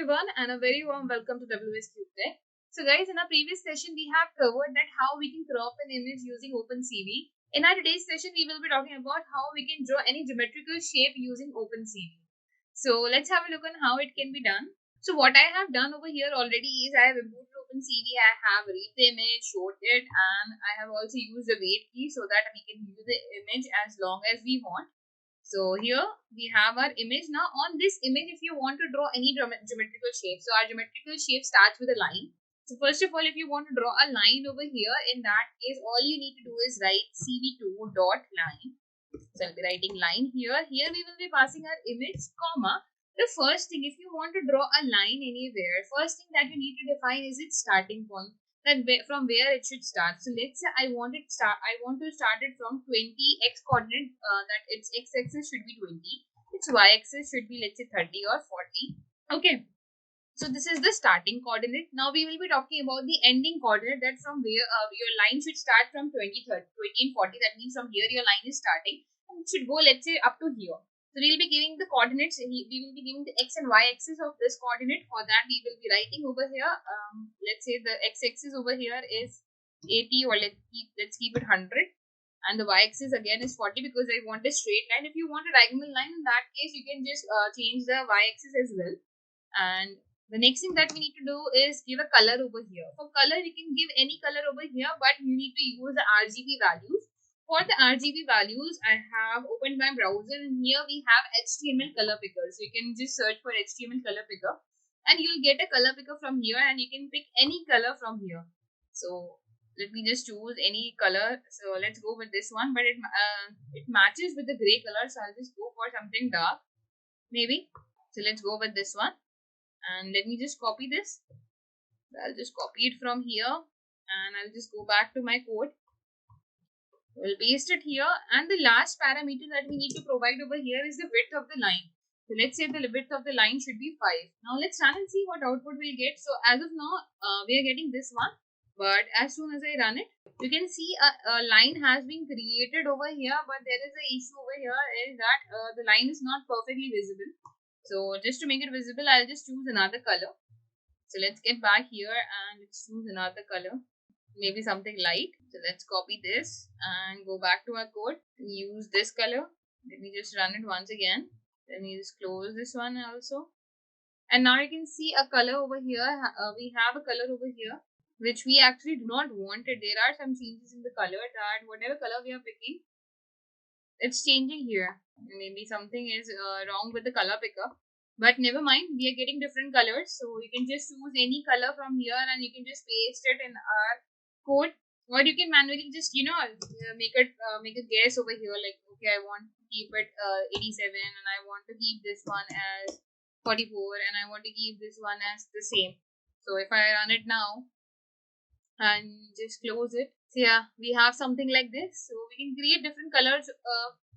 everyone and a very warm welcome to WsCube Tech. So guys, in our previous session we have covered that how we can crop an image using OpenCV. In our today's session we will be talking about how we can draw any geometrical shape using OpenCV. So let's have a look on how it can be done. So what I have done over here already is I have imported OpenCV, I have read the image, showed it, and I have also used the wait key so that we can use the image as long as we want. So here we have our image. Now on this image, if you want to draw any geometrical shape, so our geometrical shape starts with a line. So first of all, if you want to draw a line over here, in that case, all you need to do is write cv2 dot line. So I'll be writing line here. Here we will be passing our image, comma. The first thing, if you want to draw a line anywhere, first thing that you need to define is its starting point. That from where it should start. So let's say I want to start it from 20 x coordinate, that its x-axis should be 20, its y-axis should be, let's say, 30 or 40. Okay, so this is the starting coordinate. Now we will be talking about the ending coordinate, that from where your line should start from 20 and 40. That means from here your line is starting and it should go, let's say, up to here. So we will be giving the coordinates. We will be giving the x and y axis of this coordinate. For that, we will be writing over here. Let's say the x axis over here is 80, or let's keep it 100, and the y axis again is 40 because I want a straight line. If you want a diagonal line, in that case you can just change the y axis as well. And the next thing that we need to do is give a color over here. For color, we can give any color over here, but you need to use the RGB values. For the RGB values, I have opened my browser, and here we have HTML color picker. So you can just search for HTML color picker and you'll get a color picker from here, and you can pick any color from here. So let me just choose any color. So let's go with this one, but it matches with the gray color, so I'll just go for something dark maybe. So let's go with this one, and let me just copy this. I'll just copy it from here and I'll just go back to my code. We'll paste it here, and the last parameter that we need to provide over here is the width of the line. So let's say the width of the line should be 5. Now let's run and see what output we'll get. So as of now, we are getting this one, but as soon as I run it, you can see a line has been created over here, but there is an issue over here is that the line is not perfectly visible. So just to make it visible, I'll just choose another color. So let's get back here and let's choose another color. Maybe something light. So let's copy this and go back to our code. Use this color. Let me just run it once again. Let me just close this one also. And now you can see a color over here. We have a color over here which we actually do not want it. There are some changes in the color, that whatever color we are picking, it's changing here. Maybe something is wrong with the color picker. But never mind, we are getting different colors. So you can just choose any color from here and you can just paste it in our code, or you can manually just make a guess over here, like, okay, I want to keep it 87 and I want to keep this one as 44 and I want to keep this one as the same. So if I run it now and just close it, so yeah, we have something like this. So we can create different colors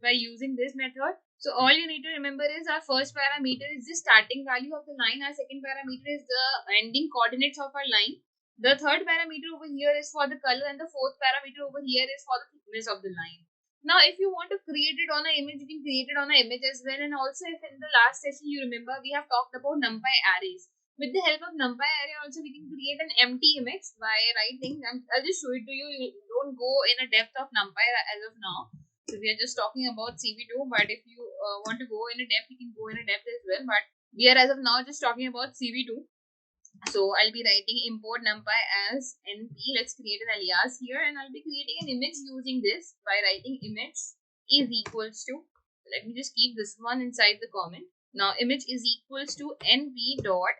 by using this method. So all you need to remember is our first parameter is the starting value of the line, our second parameter is the ending coordinates of our line. The third parameter over here is for the color, and the fourth parameter over here is for the thickness of the line. Now, if you want to create it on an image, you can create it on an image as well. And also, if in the last session you remember, we have talked about NumPy arrays. With the help of NumPy array, also we can create an empty image by writing. I'll just show it to you. You don't go in a depth of NumPy as of now. So we are just talking about CV2. But if you want to go in a depth, you can go in a depth as well. But we are as of now just talking about CV2. So I'll be writing import numpy as np. Let's create an alias here, and I'll be creating an image using this by writing image is equals to, let me just keep this one inside the comment. Now image is equals to np dot.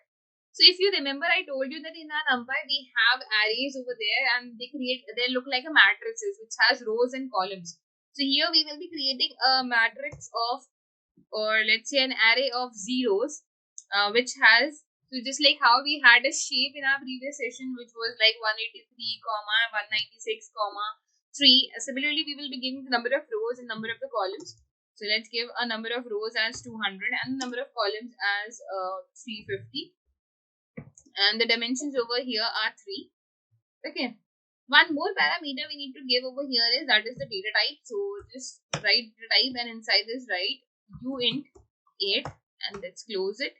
So if you remember, I told you that in our numpy we have arrays over there, and they look like a matrices which has rows and columns. So here we will be creating a matrix of, or let's say an array of zeros, which has, so just like how we had a shape in our previous session, which was like 183, 196, 3. Similarly, we will be giving the number of rows and number of the columns. So let's give a number of rows as 200 and the number of columns as 350. And the dimensions over here are 3. Okay. One more parameter we need to give over here is, that is the data type. So just write the type, and inside this write uint 8, and let's close it.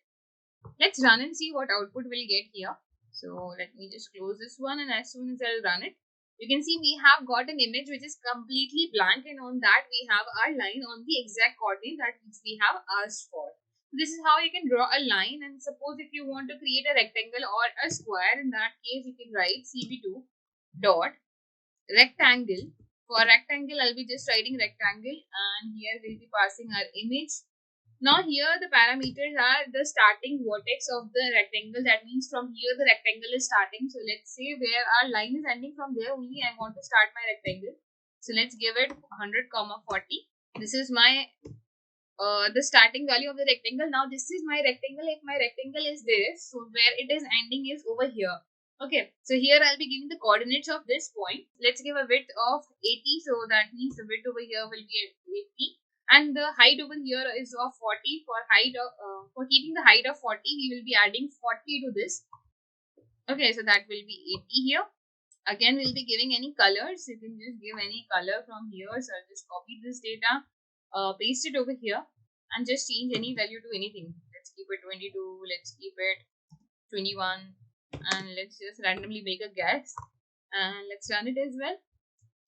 Let's run and see what output we'll get here. So let me just close this one, and as soon as I'll run it, you can see we have got an image which is completely blank, and on that we have our line on the exact coordinate that which we have asked for. This is how you can draw a line, and suppose if you want to create a rectangle or a square, in that case you can write cv2 dot rectangle. For rectangle, I'll be just writing rectangle, and here we'll be passing our image. Now here the parameters are the starting vertex of the rectangle. That means from here the rectangle is starting. So let's say where our line is ending, from there only I want to start my rectangle. So let's give it 100, 40. This is my the starting value of the rectangle. Now this is my rectangle. If my rectangle is this, so where it is ending is over here. Okay, so here I'll be giving the coordinates of this point. Let's give a width of 80. So that means the width over here will be 80. And the height over here is of 40. For keeping the height of 40, we will be adding 40 to this. Okay, so that will be 80 here. Again, we'll be giving any colors. You can just give any color from here. So I'll just copy this data, paste it over here, and just change any value to anything. Let's keep it 22. Let's keep it 21, and let's just randomly make a guess. And let's run it as well.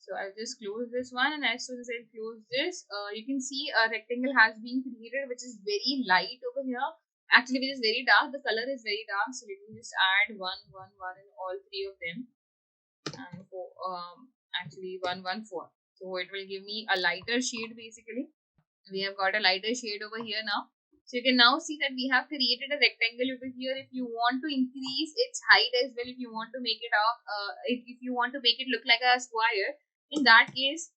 So I'll just close this one, and as soon as I close this, you can see a rectangle has been created which is very light over here. Actually, which is very dark. The color is very dark. So let me just add 1, 1, 1 in all three of them, and actually 1, 1, 4. So it will give me a lighter shade basically. We have got a lighter shade over here now. So you can now see that we have created a rectangle over here. If you want to increase its height as well, if you want to make it if you want to make it look like a square, in that case,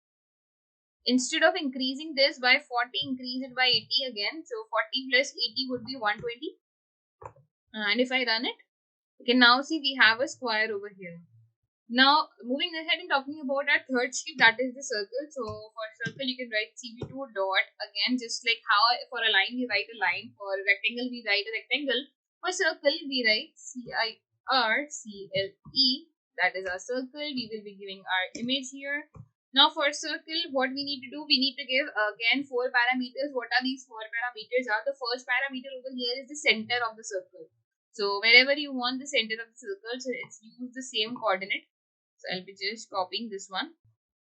instead of increasing this by 40, increase it by 80 again. So 40 plus 80 would be 120. And if I run it, you can now see we have a square over here. Now, moving ahead and talking about our third shape, that is the circle. So for circle, you can write cv2 dot, again, just like how for a line we write a line, for a rectangle we write a rectangle. For circle, we write circle. That is our circle. We will be giving our image here. Now for circle, what we need to do, we need to give again 4 parameters. What are these 4 parameters? The first parameter over here is the center of the circle. So wherever you want the center of the circle, so let's use the same coordinate. So I'll be just copying this one.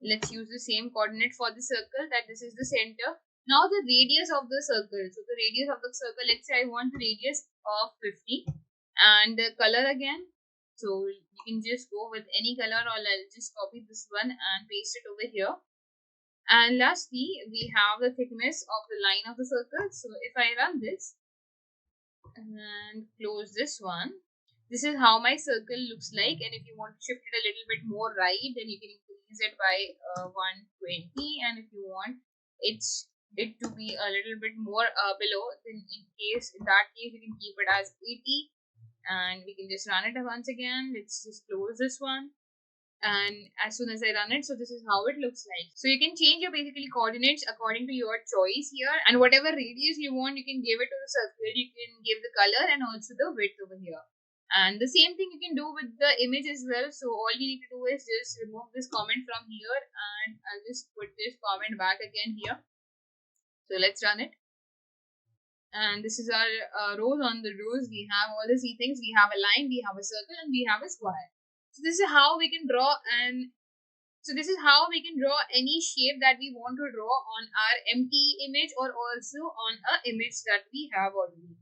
Let's use the same coordinate for the circle, that this is the center. Now the radius of the circle. So the radius of the circle, let's say I want the radius of 50. And the color again. So you can just go with any color, or I'll just copy this one and paste it over here. And lastly, we have the thickness of the line of the circle. So if I run this and close this one, this is how my circle looks like. And if you want to shift it a little bit more right, then you can increase it by 120. And if you want it to be a little bit more below, then in that case you can keep it as 80. And we can just run it once again. Let's just close this one, and as soon as I run it, so this is how it looks like. So you can change your basically coordinates according to your choice here, and whatever radius you want, you can give it to the circle. You can give the color and also the width over here. And the same thing you can do with the image as well. So all you need to do is just remove this comment from here, and I'll just put this comment back again here. So let's run it. And this is our rows. On the rows we have all the three things. We have a line, we have a circle, and we have a square. So this is how we can draw any shape that we want to draw on our empty image, or also on a image that we have already.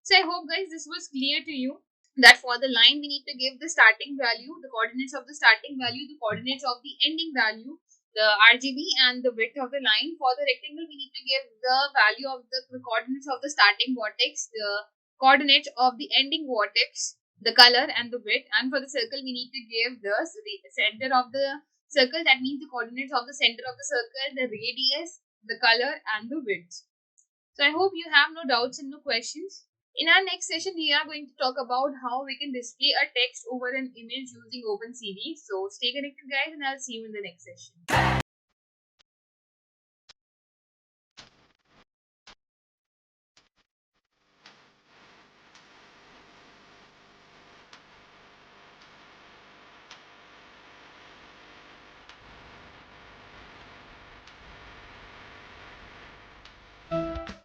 So I hope guys this was clear to you, that for the line we need to give the starting value, the coordinates of the starting value, the coordinates of the ending value, the RGB, and the width of the line. For the rectangle, we need to give the value of the coordinates of the starting vertex, the coordinates of the ending vertex, the color, and the width. And for the circle, we need to give the center of the circle. That means the coordinates of the center of the circle, the radius, the color, and the width. So I hope you have no doubts and no questions. In our next session, we are going to talk about how we can display a text over an image using OpenCV. So stay connected guys, and I'll see you in the next session.